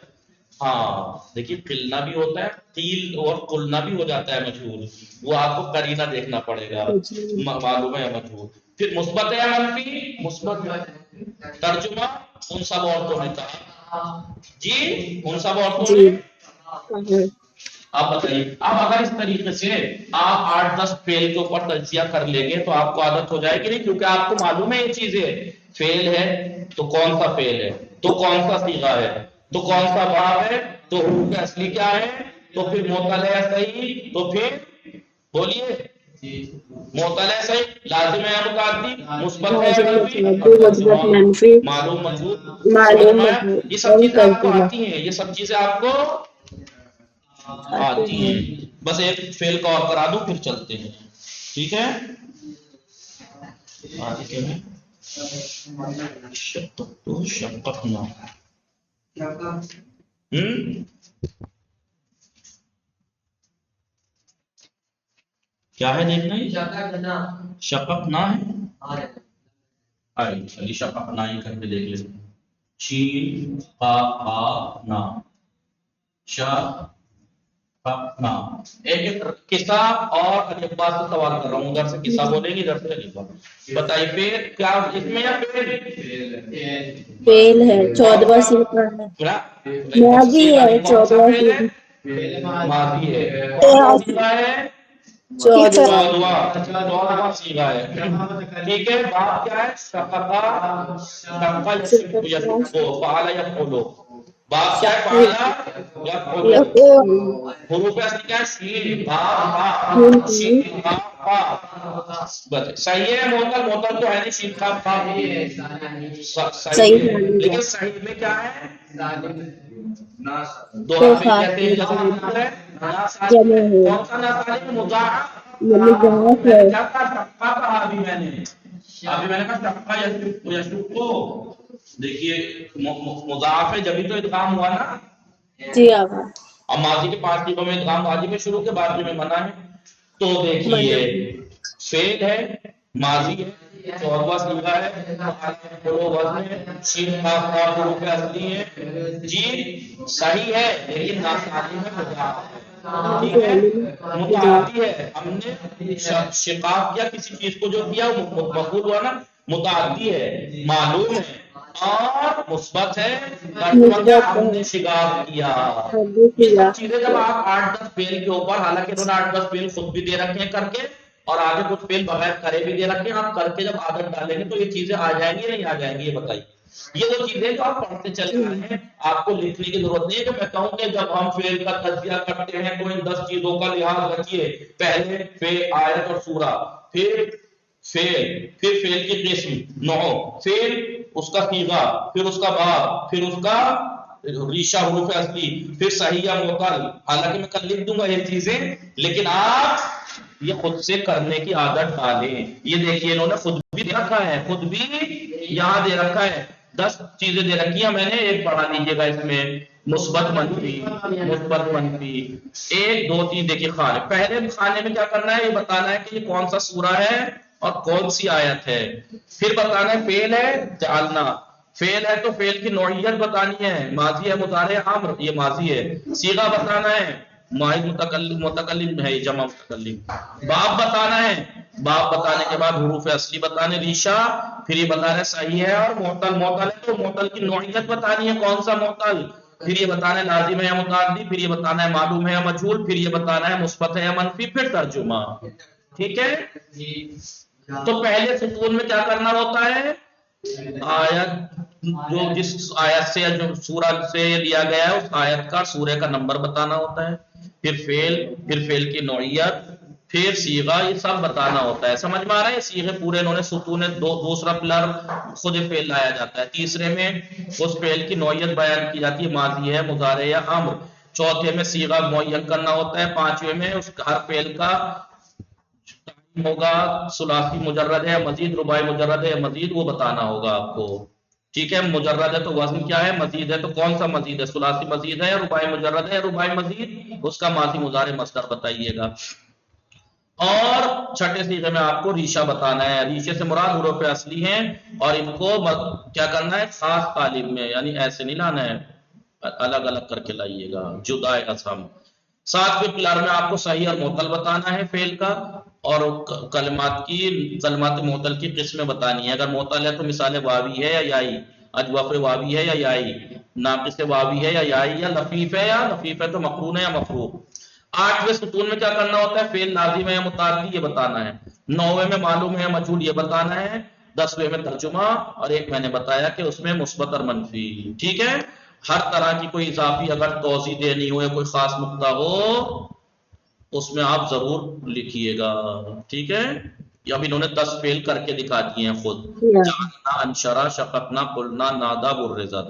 ہاں دیکھیے قلنا بھی ہوتا ہے، قیل اور قلنا بھی ہو جاتا ہے مجہول، وہ آپ کو قرینہ دیکھنا پڑے گا جی معلوم ہے یا مجہول۔ پھر مثبت ہے یا منفی؟ مثبت ترجمہ ان سب عورتوں نے کہا، جی ان سب عورتوں جی نے۔ ہاں آپ بتائیے اب اگر اس طریقے سے آپ 8-10 فعل کے اوپر تجزیہ کر لیں گے تو آپ کو عادت ہو جائے گی نہیں، کیونکہ آپ کو معلوم ہے یہ چیزیں، فعل ہے تو کون سا فعل ہے، تو کون سا صیغہ ہے، تو کون سا باب ہے، تو حروف اصلی کیا ہے، تو پھر معطل ہے صحیح، تو پھر بولیے معطل ہے صحیح، لازم ہے یا متعدی، مثبت ہے یا لازم منفی، اور متعدی مثبت ترجمہ منفی معلوم مجہول۔ سمجھ معلوم میں آیا؟ مجہول یہ سب اور چیزیں آپ کو ترجمہ آتی ہیں، یہ سب چیزیں آپ کو آتے آتی ہیں۔ ہیں، بس ایک فعل کا اور کرا دو پھر چلتے ہیں، ٹھیک ہے؟ آگے کیا ہے؟ شققتو شققنا، کیا ہے دیکھنا ہے؟ شققنا ہے، آئے چلیے شققنا ہی کر کے دیکھ لیتے ہیں، شین قا قا نا، شققنا۔ ایک ایک قصہ اور الفبا سے سوال کر رہا ہوں، ادھر سے قصہ بولیں گے ادھر سے الفبا، بتائیے پھر کیا اس میں یا پھر فعل ہے کون 14واں سا؟ صیغہ ہے، کیا ماضی ہے کون سا 14واں فعل ہے؟ صیغہ، ماضی ہے، کون سا صیغہ ہے؟ 14واں 14واں صیغہ ہے، ٹھیک ہے۔ بات کیا ہے؟ شققا، شقا شققنا یشقو، فعل یفعلو، بات کیا ہے؟ شق فعل یفعلو، یقول حروف اصلی کیا ہے؟ شین با با، نون شین با با، بس صحیح ہے۔ معطل معطل تو ہے نہیں، شین کا با صحیح صحیح ہے، معنی ہے لیکن صحیح میں کیا ہے؟ دو تو حرف خاص کہتے ہیں ہے جمع ہوتا ہے نا سالم جمع ہے، ہے کون سا نا سالم؟ مضاعف۔ یہ مضاعف میں ہے، نے کیا کہا؟ شقا کہا ابھی میں نے کہا شقا یشقو، دیکھیے مضاعف ہے جبھی تو ادغام ہوا نا، جی آپ اور ماضی کے 5 صیغوں میں ادغام واجب ہے، شروع کے بعد میں منع ہے، تو دیکھیے منع فعل ہے، ماضی ہے، 14واں صیغہ ہے، وزن ہے، شین قاف قاف حروف اصلی ہے، جی صحیح ہے لیکن ناسالم ہے، مضاعف ہے، ٹھیک ہے، مضاعف متعدی ہے، ہم نے شقاق کیا کسی چیز کو جو کیا وہ مفعول ہوا نا، متعدی ہے، معلوم ہے اور مثبت ہے، ترجمہ کیا؟ مثبت ہم ہے، نے شکار کیا۔ حدیث یہ کیا سب چیزیں جب آپ 8-10 فعل کے اوپر، حالانکہ انہوں نے 8-10 فعل خود بھی دے رکھے ہیں کر کے، اور آگے کچھ فعل بغیر کرے بھی دے رکھے ہیں، آپ کر کے جب عادت ڈالیں گے تو یہ چیزیں آ جائیں گی یا نہیں آ جائیں گی؟ یہ بتائیے۔ یہ وہ چیزیں جو آپ پڑھتے چلے آ رہے ہیں، آپ کو لکھنے کی ضرورت نہیں ہے کہ میں کہوں کہ جب ہم فعل کا تجزیہ کرتے ہیں تو ان 10 چیزوں کا لحاظ رکھیے، پہلے فعل آیت اور سورہ، پھر فعل، پھر فعل کی قسم نوع، پھر اس کا صیغہ، پھر اس کا باب، پھر اس کا ریشہ حروف اصلی، پھر صحیح یا معطل، حالانکہ میں کل لکھ دوں گا یہ چیزیں، لیکن آپ یہ خود سے کرنے کی عادت ڈالیں۔ یہ دیکھیے انہوں نے خود بھی دے رکھا ہے، خود بھی یہاں دے رکھا ہے، 10 چیزیں دے رکھی ہیں، میں نے ایک پڑھا لیجیے گا اس میں، مثبت منفی، مثبت منفی، 1 2 3 دیکھیے خانے، پہلے خانے میں کیا کرنا ہے؟ یہ بتانا ہے کہ یہ کون سا سورہ ہے اور کون سی آیت ہے، پھر بتانا ہے فعل ہے جعلنا، فعل ہے تو فعل کی نوعیت بتانی ہے، ماضی ہے مضارع امر، یہ ماضی ہے، صیغہ بتانا ہے، واحد متکلم، متکلم ہے یہ جمع متکلم، باب بتانا ہے، باب بتانے کے بعد حروف اصلی بتانے، ریشہ، پھر یہ بتانا ہے صحیح ہے اور معطل، معطل ہے تو معطل کی نوعیت بتانی ہے، کون سا معطل، پھر یہ بتانا ہے لازم ہے یا متعدی، پھر یہ بتانا ہے معلوم ہے یا مجہول، پھر یہ بتانا ہے مثبت ہے یا منفی، پھر ترجمہ، ٹھیک ہے۔ تو پہلے ستون میں کیا کرنا ہوتا ہے؟ آیت، جو جس آیت سے جو سورہ سے لیا گیا ہے اس آیت کا سورہ کا نمبر بتانا ہوتا ہے، پھر فعل کی نوعیت، پھر صیغہ، یہ سب بتانا ہوتا ہے، سمجھ میں آ رہا ہے؟ صیغے پورے انہوں نے ستون، دوسرا پلر خود فعل لایا جاتا ہے، تیسرے میں اس فعل کی نوعیت بیان کی جاتی ہے، ماضی ہے مضارع یا امر، چوتھے میں صیغہ معین کرنا ہوتا ہے، پانچویں میں اس ہر فعل کا ہوگا ثلاثی مجرد ہے مزید، رباعی مجرد ہے مزید، وہ بتانا ہوگا آپ کو، ٹھیک ہے۔ مجرد ہے تو وزن کیا ہے، مزید ہے تو کون سا مزید ہے، ثلاثی مزید ہے یا رباعی مجرد ہے یا رباعی مزید، اس کا ماضی مضارع مصدر بتائیے گا، اور چھٹے صیغے میں آپ کو ریشہ بتانا ہے، ریشے سے مراد حروف اصلی ہیں اور ان کو کیا کرنا ہے؟ خاص قالب میں، یعنی ایسے نہیں لانا ہے، الگ الگ کر کے لائیے گا، جدا از ہم۔ ساتویں پلار میں آپ کو صحیح اور معطل بتانا ہے فعل کا، اور کلمات معطل کی قسمیں بتانی ہے۔ اگر معطل ہے تو مثال واوی ہے یا یائی، اجوف واوی ہے یا یائی، ناقص واوی ہے یا یائی، یا لفیف ہے تو مقرون ہے یا مفروق۔ 8ویں ستون میں کیا کرنا ہوتا ہے؟ فعل لازم ہے یا متعدی، یہ بتانا ہے۔ 9ویں میں معلوم ہے یا مجہول، یہ بتانا ہے۔ 10ویں میں ترجمہ، اور ایک میں نے بتایا کہ اس میں مثبت اور منفی، ٹھیک ہے۔ ہر طرح کی کوئی اضافی اگر توضیح دینی ہو یا کوئی خاص نقطہ ہو اس میں آپ ضرور لکھیے گا، ٹھیک ہے۔ یہ اب انہوں نے 10 فعل کر کے دکھا دیے ہیں خود۔ جعلنا، انشرا، شققنا، قلنا، نادا، برزت،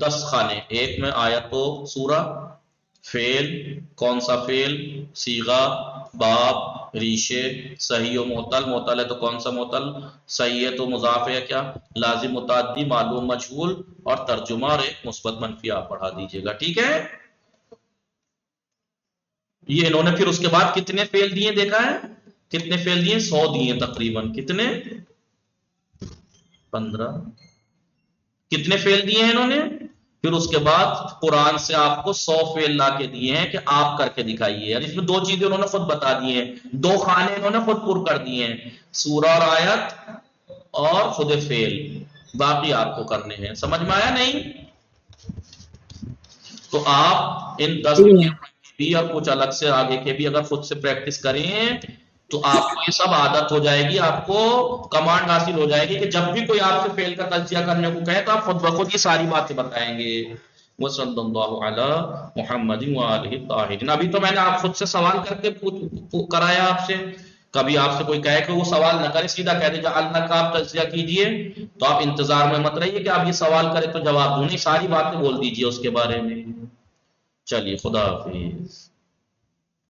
10 خانے۔ ایک میں آیت و سورہ، فعل، کون سا فعل، صیغہ، باب، ریشے، صحیح و معطل، معطل ہے تو کون سا معطل، صحیح ہے تو مضاف ہے کیا، لازم، متعدی، معلوم، مجہول، اور ترجمہ، اور ایک مثبت منفی آپ پڑھا دیجیے گا، ٹھیک ہے۔ یہ انہوں نے پھر اس کے بعد کتنے فعل دیے دیکھا ہے، کتنے فعل دیے، 100 دیے تقریباً، کتنے، 15، کتنے فعل دیے ہیں انہوں نے۔ پھر اس کے بعد قرآن سے آپ کو 100 فعل لا کے دیے ہیں کہ آپ کر کے دکھائیے، اور اس میں 2 چیزیں انہوں نے خود بتا دی ہیں، 2 خانے انہوں نے خود پر کر دیے ہیں، سورہ اور آیت اور خود فعل، باقی آپ کو کرنے ہیں۔ سمجھ میں آیا نہیں؟ تو آپ ان 10 بھی اور کچھ الگ سے آگے کے بھی اگر خود سے پریکٹس کریں تو آپ کو یہ سب عادت ہو جائے گی، آپ کو کمانڈ حاصل ہو جائے گی کہ جب بھی کوئی آپ سے فعل کا تجزیہ کرنے کو کہے تو آپ خود بخود یہ ساری باتیں بتائیں گے۔ وصلی اللہ علی محمد وآلہ الطاہرین۔ ابھی تو میں نے آپ خود سے سوال کر کے کرایا آپ سے، کبھی آپ سے کوئی کہے کہ وہ سوال نہ کرے، سیدھا کہہ دے جعلنا کا آپ تجزیہ کیجئے، تو آپ انتظار میں مت رہیے کہ آپ یہ سوال کرے تو جواب دوں، نہیں، ساری باتیں بول دیجئے اس کے بارے میں۔ چلیے، خدا حافظ۔